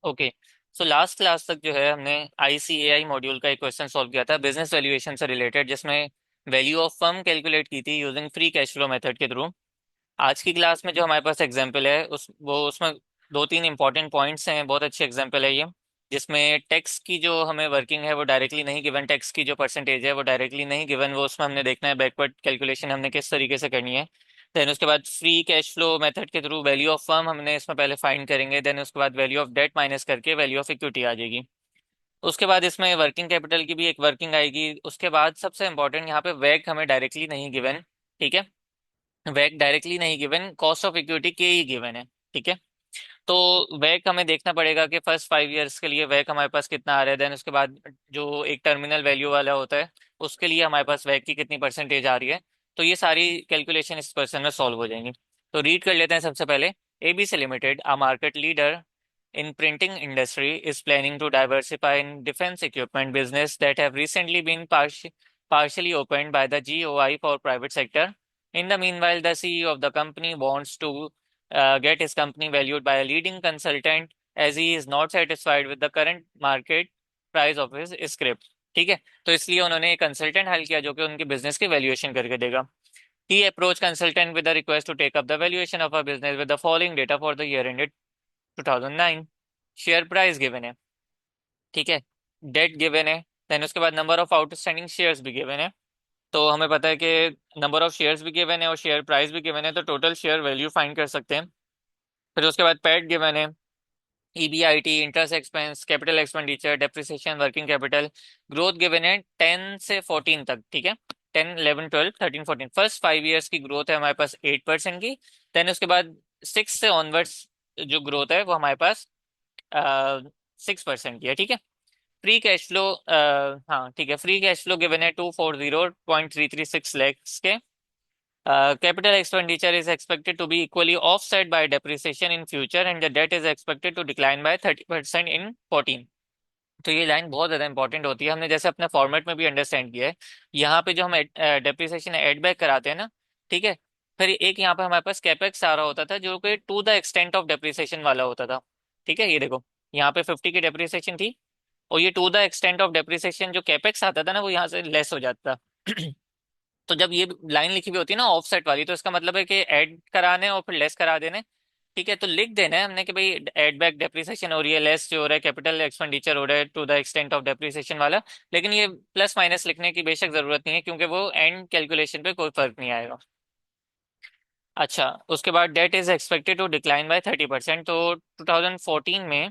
Okay. So last class तक जो है हमने ICAI मॉड्यूल का एक क्वेश्चन सॉल्व किया था बिजनेस वैल्यूएशन से रिलेटेड, जिसमें वैल्यू ऑफ फर्म कैलकुलेट की थी using free cash flow method के थ्रू। आज की क्लास में जो हमारे पास एग्जाम्पल है उसमें दो तीन इंपॉर्टेंट पॉइंट्स हैं, बहुत अच्छी एग्जाम्पल है ये। जिसमें टैक्स की जो हमें वर्किंग है वो डायरेक्टली नहीं गिवन, टैक्स की जो परसेंटेज है वो डायरेक्टली नहीं गिवन, वो उसमें हमने देखना है बैकवर्ड कैलकुलेशन हमने किस तरीके से करनी है। देन उसके बाद फ्री कैश फ्लो मेथड के थ्रू वैल्यू ऑफ फर्म हमने इसमें पहले फाइंड करेंगे, देन उसके बाद वैल्यू ऑफ डेट माइनस करके वैल्यू ऑफ इक्विटी आ जाएगी। उसके बाद इसमें वर्किंग कैपिटल की भी एक वर्किंग आएगी। उसके बाद सबसे इंपॉर्टेंट यहाँ पे वैक हमें डायरेक्टली नहीं गिवन। ठीक है, वैक डायरेक्टली नहीं गिवन, कॉस्ट ऑफ इक्विटी के ही गिवन है। ठीक है, तो वैक हमें देखना पड़ेगा कि फर्स्ट 5 इयर्स के लिए वैक हमारे पास कितना आ रहा है, देन उसके बाद जो एक टर्मिनल वैल्यू वाला होता है उसके लिए हमारे पास वैक की कितनी परसेंटेज आ रही है। तो ये सारी कैलकुलेशन इस क्वेश्चन में सॉल्व हो जाएंगी। तो रीड कर लेते हैं सबसे पहले। ABC limited, a market leader in printing industry, is planning to diversify in defense equipment business that have recently been partially opened by the GOI for private sector. In the meanwhile, the CEO of the company wants to get his company valued by a leading consultant as he is not satisfied with the current market price of his script। ठीक है, तो इसलिए उन्होंने एक consultant hire किया जो कि उनके बिजनेस की वैल्यूएशन करके देगा। He approached consultant with a request to take up the valuation of a business with the following data for the year ended 2009। Share price given है। ठीक है, डेट गिवन है, देन उसके बाद नंबर ऑफ आउटस्टैंडिंग शेयर्स भी given है। तो हमें पता है कि नंबर ऑफ शेयर्स भी गिवन है और शेयर प्राइस भी गिवन है, तो टोटल शेयर वैल्यू फाइंड कर सकते हैं। फिर उसके बाद पैट गिवन है, EBIT, interest expense, capital expenditure, depreciation, working capital. Growth given है 10 से 14 तक। ठीक है, 10, 11, 12, 13, 14, फर्स्ट 5 इयर्स की ग्रोथ है हमारे पास 8% की। देन उसके बाद 6 से ऑनवर्ड्स जो ग्रोथ है वो हमारे पास 6% की है। ठीक है, फ्री कैश फ्लो, हाँ ठीक है, फ्री कैश फ्लो गिवन है 240.336 लैक्स के। Capital expenditure is expected to be equally offset by depreciation in future and the debt is expected to decline by 30% in 14। तो ये लाइन बहुत ज़्यादा इंपॉर्टेंट होती है, हमने जैसे अपने फॉर्मेट में भी अंडरस्टैंड किया है। यहाँ पे जो हम डेप्रिसिएशन एड बैक कराते हैं ना, ठीक है, फिर एक यहाँ पे हमारे पास कैपेक्स आ रहा होता था जो कि to the extent of depreciation वाला होता था। ठीक है, ये देखो, यहाँ पे 50 की डेप्रिसिएशन थी और ये to the extent of depreciation जो कैपेक्स आता था ना वो यहाँ से लेस हो जाता था। तो जब ये लाइन लिखी हुई होती है ना ऑफसेट वाली, तो इसका मतलब है कि ऐड कराने और फिर लेस करा देने। ठीक है, तो लिख देना है हमने कि भाई एड बैक डेप्रिसिएशन हो रही है, लेस जो हो रहा है कैपिटल एक्सपेंडिचर हो रहा है to the extent of depreciation वाला। लेकिन ये प्लस माइनस लिखने की बेशक जरूरत नहीं है क्योंकि वो एंड कैलकुलेशन पे कोई फर्क नहीं आएगा। अच्छा, उसके बाद debt is expected to decline by 30%। तो 2014 में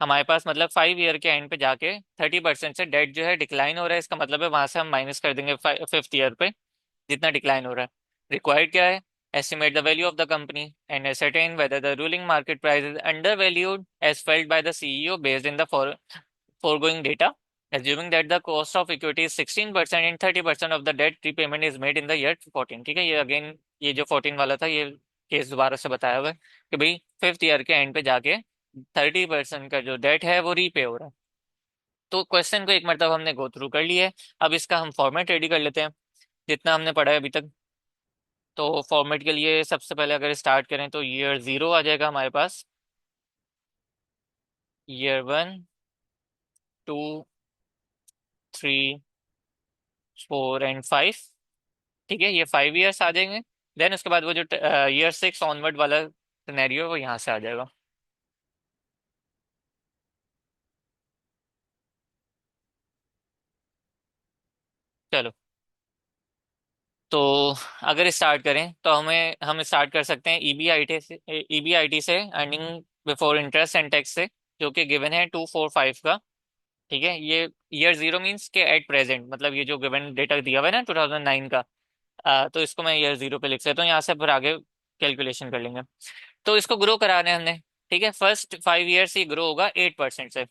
हमारे पास मतलब 5 ईयर के एंड पे जाके 30% से डेट जो है डिक्लाइन हो रहा है, इसका मतलब है वहां से हम माइनस कर देंगे 5th ईयर पे जितना डिक्लाइन हो रहा है। रिक्वायर्ड क्या है? Estimate the value of the company and ascertain whether the ruling market price is undervalued as felt by the CEO based in the foregoing data, assuming that the cost of equity is 16% and 30% of the debt repayment is made in the year 14। ठीक है, ये again ये जो 14 वाला था ये case दोबारा से बताया हुआ है कि भाई 5th ईयर के एंड पे जाके 30% का जो डेट है वो रीपे हो रहा है। तो क्वेश्चन को एक मतलब हमने गो थ्रू कर लिया है। अब इसका हम फॉर्मेट रेडी कर लेते हैं जितना हमने पढ़ा है अभी तक। तो फॉर्मेट के लिए सबसे पहले अगर स्टार्ट करें तो ईयर 0 आ जाएगा हमारे पास, ईयर 1, 2, 3, 4 एंड 5। ठीक है, ये 5 इयर्स आ जाएंगे। देन उसके बाद वो जो ईयर 6 ऑनवर्ड वाला सिनेरियो है वो यहाँ से आ जाएगा। चलो, तो अगर स्टार्ट करें तो हम स्टार्ट कर सकते हैं EBIT से, EBIT से, earning before interest and tax से, जो कि गिवन है 245 का। ठीक है, ये ईयर 0 मीन्स के एट प्रेजेंट, मतलब ये जो गिवन डेटा दिया हुआ है ना 2009 का, तो इसको मैं ईयर 0 पे लिख सकता हूँ, यहाँ से फिर आगे कैलकुलेशन कर लेंगे। तो इसको ग्रो कराने हमने, ठीक है, फर्स्ट 5 इयर्स ये ग्रो होगा 8% से।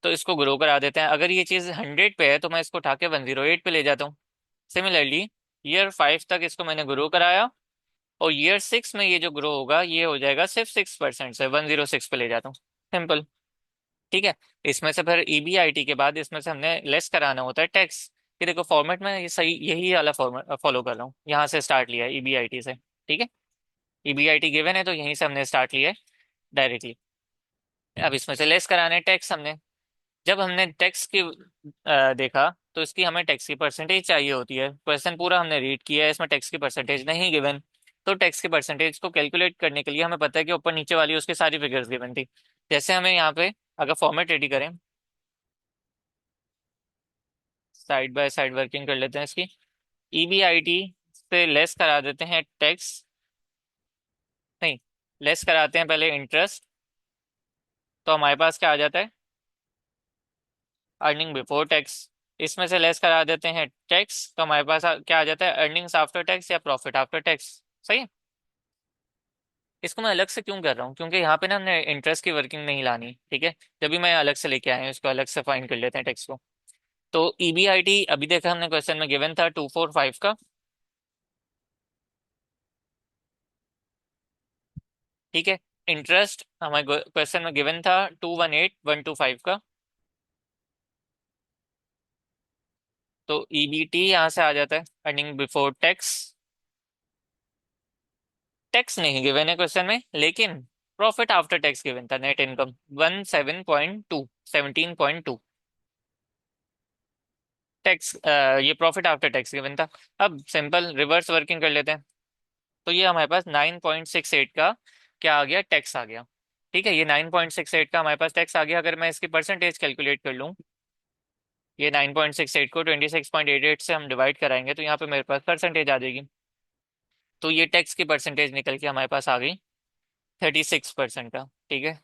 तो इसको ग्रो करा देते हैं, अगर ये चीज़ 100 पे है तो मैं इसको उठा के 108 पे ले जाता हूँ। सिमिलरली ईयर 5 तक इसको मैंने ग्रो कराया और ईयर 6 में ये जो ग्रो होगा ये हो जाएगा सिर्फ 6% से, 106 पे ले जाता हूँ। सिंपल। ठीक है, इसमें से फिर EBIT के बाद इसमें से हमने लेस कराना होता है टैक्स। ये देखो फॉर्मेट में ये सही यही वाला फॉर्मेट फॉलो कर रहा हूँ, यहाँ से स्टार्ट लिया है EBIT से। ठीक है, EBIT गिवन है तो यहीं से हमने स्टार्ट लिया है डायरेक्टली। अब इसमें से लेस कराने टैक्स हमने। जब हमने टैक्स की देखा तो इसकी हमें टैक्स की परसेंटेज चाहिए होती है। क्वेश्चन पूरा हमने रीड किया है, इसमें टैक्स की परसेंटेज नहीं गिवन। तो टैक्स की परसेंटेज को कैलकुलेट करने के लिए हमें पता है कि ऊपर नीचे वाली उसकी सारी फिगर्स गिवन थी। जैसे हमें यहाँ पे अगर फॉर्मेट रेडी करें, साइड बाय साइड वर्किंग कर लेते हैं इसकी। ईबीआईटी से लेस करा देते हैं टैक्स, नहीं, लेस कराते हैं पहले इंटरेस्ट। तो हमारे पास क्या आ जाता है, अर्निंग बिफोर टैक्स। इसमें से लेस करा देते हैं टैक्स, तो हमारे पास क्या आ जाता है, अर्निंग्स आफ्टर टैक्स या प्रॉफिट आफ्टर टैक्स। सही है। इसको मैं अलग से क्यों कर रहा हूँ, क्योंकि यहाँ पे ना हमने इंटरेस्ट की वर्किंग नहीं लानी, ठीक है। जब भी मैं अलग से लेके आए हैं इसको अलग से फाइन कर लेते हैं टैक्स को। तो ईबीआईटी अभी देखा हमने क्वेश्चन में गिवन था 245 का, ठीक है। इंटरेस्ट हमारे क्वेश्चन में गिवन था 218,125 का। तो ईबीटी यहाँ से आ जाता है, अर्निंग बिफोर टैक्स। टैक्स नहीं गिवन है क्वेश्चन में, लेकिन प्रॉफिट आफ्टर टैक्स गिवन था, नेट इनकम 17.2। टैक्स ये प्रॉफिट आफ्टर टैक्स गिवन था। अब सिंपल रिवर्स वर्किंग कर लेते हैं। तो ये हमारे पास 9.68 का क्या आ गया, टैक्स आ गया। ठीक है, ये 9.68 का हमारे पास टैक्स आ गया। अगर मैं इसकी परसेंटेज कैलकुलेट कर लूँ, ये 9.68 को 26.88 से हम डिवाइड कराएंगे तो यहाँ पे मेरे पास परसेंटेज आ जाएगी। तो ये टैक्स की परसेंटेज निकल के हमारे पास आ गई 36% का, ठीक है।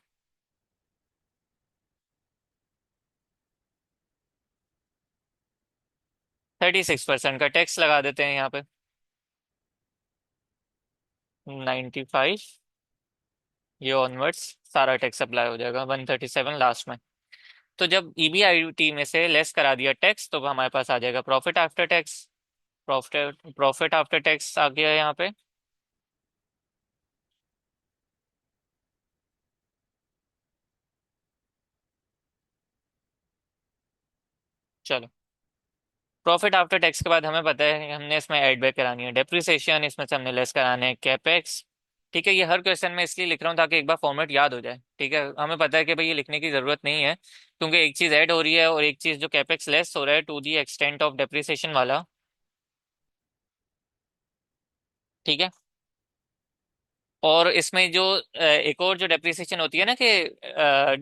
36% का टैक्स लगा देते हैं यहाँ पे। 95 ये ऑनवर्ड्स सारा टैक्स अप्लाई हो जाएगा, 137 लास्ट में। तो जब ईबीआईटी में से लेस करा दिया टैक्स तो हमारे पास आ जाएगा profit after tax. Profit after tax आ गया यहाँ पे। चलो, प्रॉफिट आफ्टर टैक्स के बाद हमें पता है हमने इसमें एड बैक करानी है डेप्रिसिएशन, इसमें से हमने लेस कराने हैं कैपेक्स। ठीक है, ये हर क्वेश्चन में इसलिए लिख रहा हूँ ताकि एक बार फॉर्मेट याद हो जाए, ठीक है। हमें पता है कि भाई ये लिखने की जरूरत नहीं है, क्योंकि एक चीज ऐड हो रही है और एक चीज जो कैपेक्स लेस हो रहा है to the extent of depreciation वाला, ठीक है। और इसमें जो एक और जो डेप्रिसिएशन होती है ना कि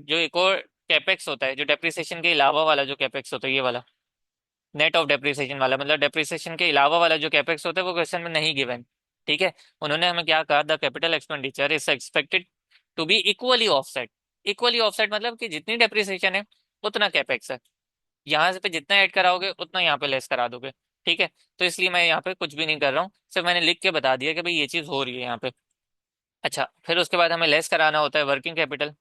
जो एक और कैपेक्स होता है जो डेप्रिसिएशन के अलावा वाला जो कैपेक्स होता है, ये वाला नेट ऑफ डेप्रिसिएशन वाला, मतलब डेप्रिसिएशन के अलावा वाला जो कैपेक्स होता है वो क्वेश्चन में नहीं गिवन, ठीक है। उन्होंने हमें क्या कहा, the capital expenditure is expected to be equally offset. Equally offset मतलब कि जितनी डेप्रिसिएशन है उतना कैपेक्स है, यहाँ से पे जितना ऐड कराओगे उतना यहाँ पे लेस करा दोगे, ठीक है। तो इसलिए मैं यहाँ पे कुछ भी नहीं कर रहा हूँ, सिर्फ मैंने लिख के बता दिया कि भाई ये चीज हो रही है यहाँ पे। अच्छा, फिर उसके बाद हमें लेस कराना होता है वर्किंग कैपिटल।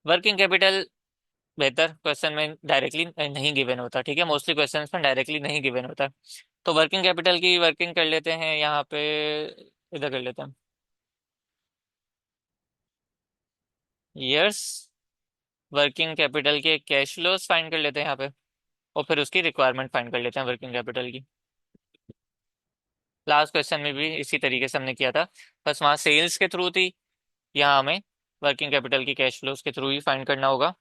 वर्किंग कैपिटल बेहतर क्वेश्चन में डायरेक्टली नहीं गिवन होता, ठीक है। मोस्टली क्वेश्चन में डायरेक्टली नहीं गिवन होता। तो वर्किंग कैपिटल की वर्किंग कर लेते हैं यहाँ पे, इधर कर लेते हैं ईयर्स। वर्किंग कैपिटल के कैश फ्लोज फाइंड कर लेते हैं यहाँ पे, और फिर उसकी रिक्वायरमेंट फाइंड कर लेते हैं वर्किंग कैपिटल की। लास्ट क्वेश्चन में भी इसी तरीके से हमने किया था, बस वहाँ सेल्स के थ्रू थी, यहाँ हमें वर्किंग कैपिटल की कैश फ्लोज के थ्रू ही फाइंड करना होगा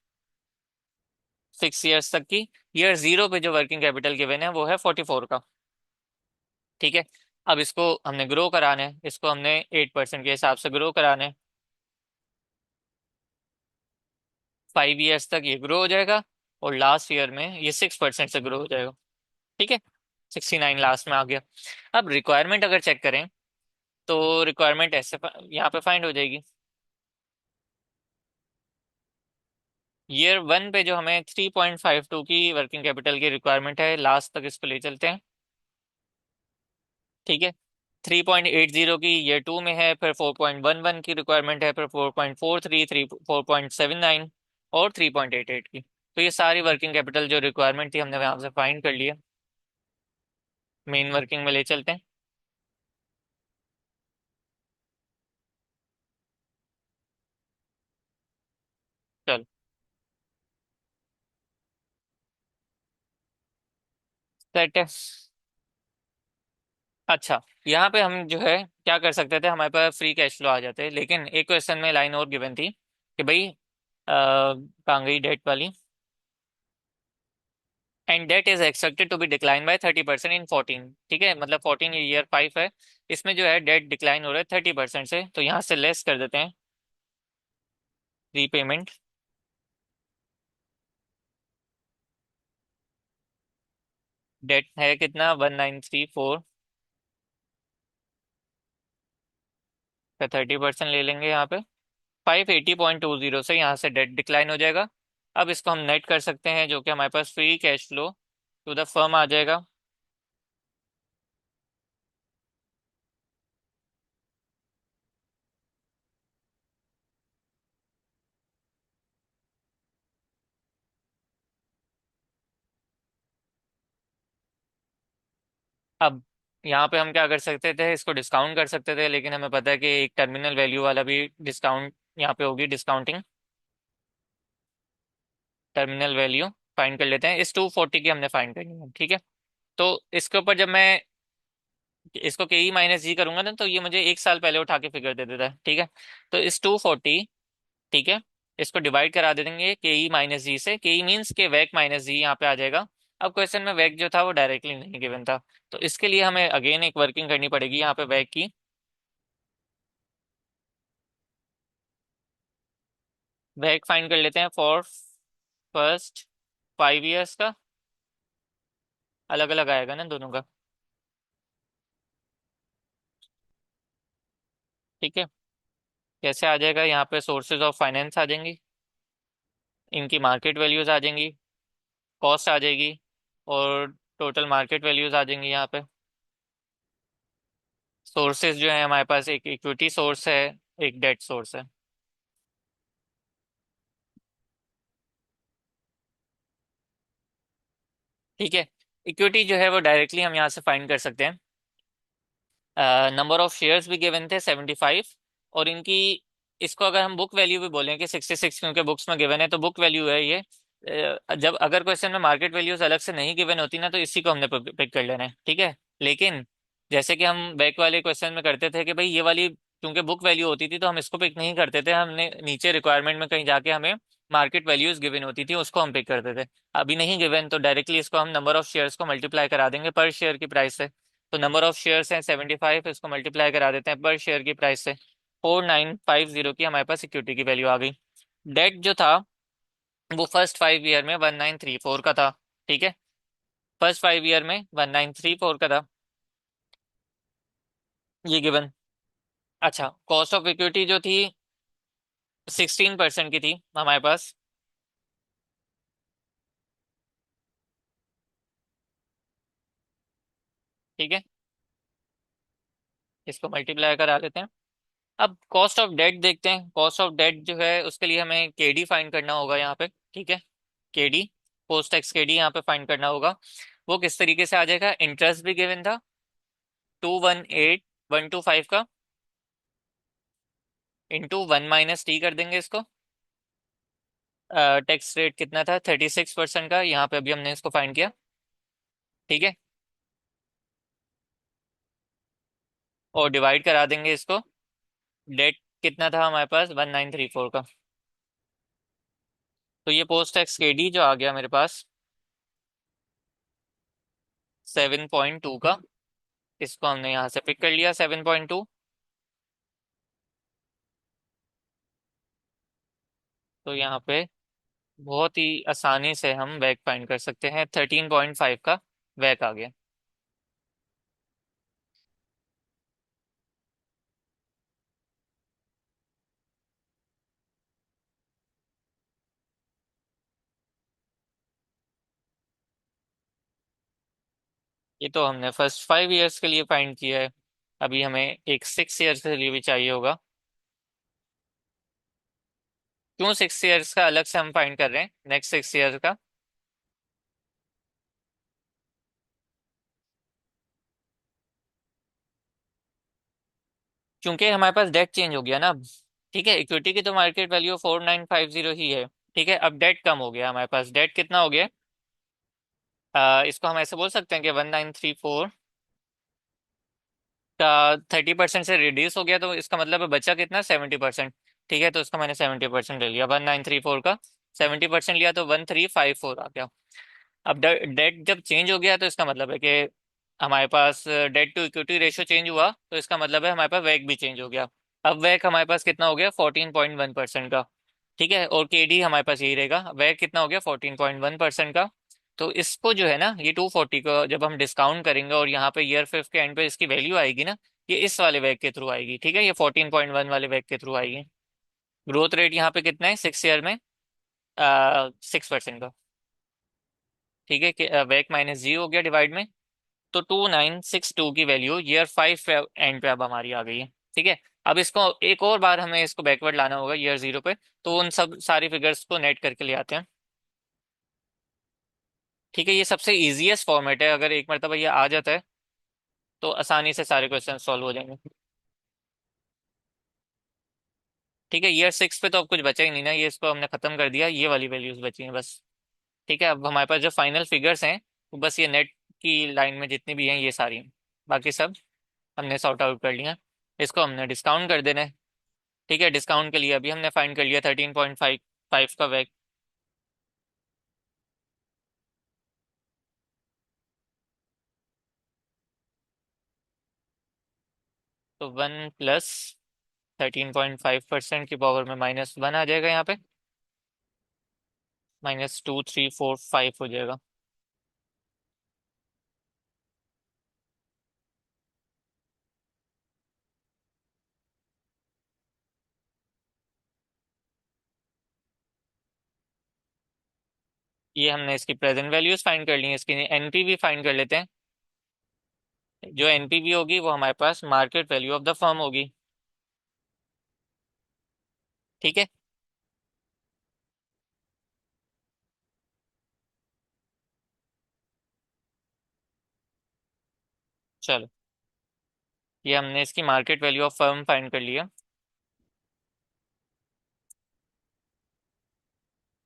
6 ईयर्स तक की। ईयर जीरो पे जो वर्किंग कैपिटल गिवन है वो है 44 का, ठीक है। अब इसको हमने ग्रो कराना है, इसको हमने 8% के हिसाब से ग्रो कराना है। 5 ईयर्स तक ये ग्रो हो जाएगा, और लास्ट ईयर में ये 6% से ग्रो हो जाएगा, ठीक है। 69 लास्ट में आ गया। अब रिक्वायरमेंट अगर चेक करें तो रिक्वायरमेंट ऐसे यहाँ पे फाइंड हो जाएगी। ईयर वन पे जो हमें 3.52 की वर्किंग कैपिटल की रिक्वायरमेंट है, लास्ट तक इसको ले चलते हैं, ठीक है। 3.80 की ईयर टू में है, फिर 4.11 की रिक्वायरमेंट है, फिर 4.43, 4.79 और 3.88 की। तो ये सारी वर्किंग कैपिटल जो रिक्वायरमेंट थी हमने यहाँ से फाइंड कर लिया। मेन वर्किंग में ले चलते हैं। चल, सेट है। अच्छा, यहाँ पे हम जो है क्या कर सकते थे, हमारे पास फ्री कैश फ्लो आ जाते, लेकिन एक क्वेश्चन में लाइन और गिवन थी कि भाई कहाँ गई डेट वाली, and debt is expected to be decline by 30% in 14, ठीक है, मतलब 14 ईयर 5 है, इसमें जो है डेट डिक्लाइन हो रहा है 30% से, तो यहाँ से लेस कर देते हैं रीपेमेंट। डेट है कितना 1934 का 30% ले लेंगे यहाँ पे 580.20 से, यहाँ से डेट डिक्लाइन हो जाएगा। अब इसको हम नेट कर सकते हैं, जो कि हमारे पास free cash flow to the firm आ जाएगा। अब यहाँ पे हम क्या कर सकते थे, इसको डिस्काउंट कर सकते थे, लेकिन हमें पता है कि एक टर्मिनल वैल्यू वाला भी डिस्काउंट यहाँ पे होगी, डिस्काउंटिंग टर्मिनल वैल्यू फाइंड कर लेते हैं। इस 240 की हमने फाइंड करनी है, ठीक है। तो इसके ऊपर जब मैं इसको के ई माइनस जी करूंगा ना, तो ये मुझे एक साल पहले उठा के फिगर दे देता है, ठीक है। तो इस 240, ठीक है, इसको डिवाइड करा दे देंगे के ई माइनस जी से, के ई मीन्स के वैक माइनस जी यहाँ पे आ जाएगा। अब क्वेश्चन में वैक जो था वो डायरेक्टली नहीं गिवन था, तो इसके लिए हमें अगेन एक वर्किंग करनी पड़ेगी यहाँ पे वैक की। वैक फाइंड कर लेते हैं फॉर फर्स्ट 5 ईयर्स का, अलग अलग आएगा ना दोनों का, ठीक है। कैसे आ जाएगा, यहाँ पे सोर्सेज ऑफ फाइनेंस आ जाएंगी, इनकी मार्केट वैल्यूज आ जाएंगी, कॉस्ट आ जाएगी, और टोटल मार्केट वैल्यूज आ जाएंगी यहाँ पे। सोर्सेज जो है हमारे पास, एक इक्विटी सोर्स है, एक डेट सोर्स है, ठीक है। इक्विटी जो है वो डायरेक्टली हम यहाँ से फाइंड कर सकते हैं। नंबर ऑफ शेयर्स भी गिवन थे 75, और इनकी, इसको अगर हम बुक वैल्यू भी बोलें कि 66, क्योंकि बुक्स में गिवन है तो बुक वैल्यू है ये। जब अगर क्वेश्चन में मार्केट वैल्यूज अलग से नहीं गिवन होती ना, तो इसी को हमने पिक कर लेना है, ठीक है। लेकिन जैसे कि हम बैक वाले क्वेश्चन में करते थे कि भाई ये वाली क्योंकि बुक वैल्यू होती थी तो हम इसको पिक नहीं करते थे, हमने नीचे रिक्वायरमेंट में कहीं जाके हमें मार्केट वैल्यूज गिवन होती थी, उसको हम पिक करते थे। अभी नहीं गिवन तो डायरेक्टली इसको हम नंबर ऑफ शेयर्स को मल्टीप्लाई करा देंगे पर शेयर की प्राइस से। तो नंबर ऑफ शेयर्स हैं 75, इसको मल्टीप्लाई करा देते हैं पर शेयर की प्राइस से, 4950 की हमारे पास सिक्योरिटी की वैल्यू आ गई। डेट जो था वो फर्स्ट 5 ईयर में 1934 का था, ठीक है, फर्स्ट 5 ईयर में 1934 का था, ये गिवन। अच्छा, कॉस्ट ऑफ इक्विटी जो थी 16% की थी हमारे पास, ठीक है, इसको मल्टीप्लाई करा देते हैं। अब कॉस्ट ऑफ डेट देखते हैं, कॉस्ट ऑफ डेट जो है उसके लिए हमें केडी फाइंड करना होगा यहाँ पे, ठीक है। केडी, पोस्ट टैक्स केडी यहाँ पे फाइंड करना होगा। वो किस तरीके से आ जाएगा, इंटरेस्ट भी गिवन था 218125 का, इंटू 1 - टी कर देंगे इसको। टैक्स रेट कितना था 36% का, यहाँ पे अभी हमने इसको फाइंड किया, ठीक है। और डिवाइड करा देंगे इसको, डेट कितना था हमारे पास 1934 का, तो ये पोस्ट टैक्स केडी जो आ गया मेरे पास 7.2 का, इसको हमने यहाँ से पिक कर लिया 7.2। तो यहाँ पे बहुत ही आसानी से हम वैक फाइंड कर सकते हैं, 13.5 का वैक आ गया। ये तो हमने फर्स्ट 5 ईयर्स के लिए फाइंड किया है, अभी हमें एक 6 ईयर्स के लिए भी चाहिए होगा। क्यों 6 ईयर्स का अलग से हम फाइंड कर रहे हैं, नेक्स्ट 6 ईयर्स का? क्योंकि हमारे पास डेट चेंज हो गया ना अब, ठीक है। इक्विटी की तो मार्केट वैल्यू 4950 ही है, ठीक है। अब डेट कम हो गया, हमारे पास डेट कितना हो गया, इसको हम ऐसे बोल सकते हैं कि 1934 का 30% से रिड्यूस हो गया, तो इसका मतलब है बचा कितना, 70%। ठीक है, तो इसका मैंने 70% ले लिया, 1934 का 70% लिया तो 1354 आ गया। अब डेट जब चेंज हो गया तो इसका मतलब है कि हमारे पास debt to equity ratio change हुआ, तो इसका मतलब है हमारे पास वैक भी चेंज हो गया। अब वैक हमारे पास कितना हो गया, 14.1% का। ठीक है, और केडी हमारे पास यही रहेगा, वैक कितना हो गया, 14.1% का। तो इसको जो है ना, ये 240 को जब हम डिस्काउंट करेंगे और यहाँ पे ईयर फिफ्थ के एंड पे इसकी वैल्यू आएगी ना, ये इस वाले वैक के थ्रू आएगी। ठीक है, ये 14.1 वाले वैक के थ्रू आएगी। ग्रोथ रेट यहाँ पे कितना है 6 ईयर में, 6% का। ठीक है, कि वैक माइनस जी हो गया डिवाइड में, तो 2962 की वैल्यू ईयर फाइव एंड पे अब हमारी आ गई है। ठीक है, अब इसको एक और बार हमें इसको बैकवर्ड लाना होगा ईयर जीरो पे, तो उन सब सारी फिगर्स को नेट करके ले आते हैं। ठीक है, ये सबसे इजीएस्ट फॉर्मेट है, अगर एक मरतबा ये आ जाता है तो आसानी से सारे क्वेश्चन सॉल्व हो जाएंगे। ठीक है, ईयर सिक्स पे तो अब कुछ बचा ही नहीं ना, ये इसको हमने खत्म कर दिया, ये वाली वैल्यूज बची हैं बस। ठीक है, अब हमारे पास जो फाइनल फिगर्स हैं वो बस ये नेट की लाइन में जितनी भी हैं ये सारी हैं, बाकी सब हमने सॉर्ट आउट कर लिया। इसको हमने डिस्काउंट कर देना है। ठीक है, डिस्काउंट के लिए अभी हमने फाइंड कर लिया 13.55 का वैक। तो 1 + 13.5% की पावर में -1 आ जाएगा यहाँ पे, -2345 हो जाएगा। ये हमने इसकी प्रेजेंट वैल्यूज फाइंड कर ली है, इसकी एनपीवी फाइंड कर लेते हैं। जो एनपीवी होगी वो हमारे पास market value of the firm होगी। ठीक है, चलो, ये हमने इसकी market value of firm find कर लिया।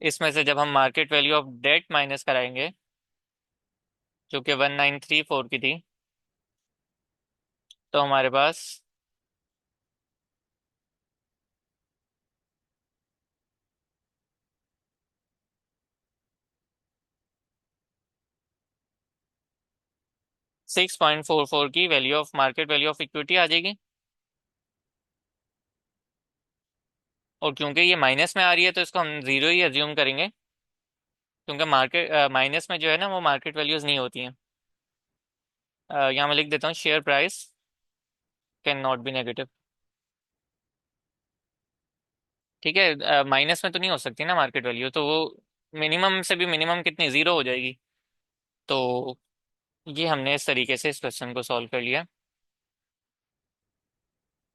इसमें से जब हम market value of debt minus कराएंगे, जो कि 1934 की थी, तो हमारे पास 6.44 की value of market value of equity आ जाएगी। और क्योंकि ये माइनस में आ रही है तो इसको हम जीरो ही अज्यूम करेंगे, क्योंकि मार्केट माइनस में जो है ना वो मार्केट वैल्यूज नहीं होती हैं। यहाँ मैं लिख देता हूँ, share price can not be negative. ठीक है, माइनस में तो नहीं हो सकती ना मार्केट वैल्यू, तो वो मिनिमम से भी मिनिमम कितनी, जीरो हो जाएगी। तो ये हमने इस तरीके से इस क्वेश्चन को सॉल्व कर लिया।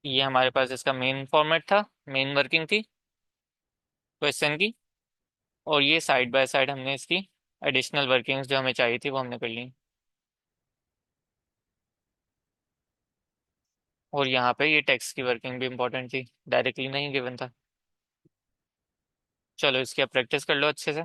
ये हमारे पास इसका मेन फॉर्मेट था, मेन वर्किंग थी क्वेश्चन की। और ये साइड बाय साइड हमने इसकी एडिशनल वर्किंग्स जो हमें चाहिए थी वो हमने कर ली। और यहाँ पे ये टेक्स्ट की वर्किंग भी इंपॉर्टेंट थी, डायरेक्टली नहीं गिवन था। चलो, इसकी अब प्रैक्टिस कर लो अच्छे से।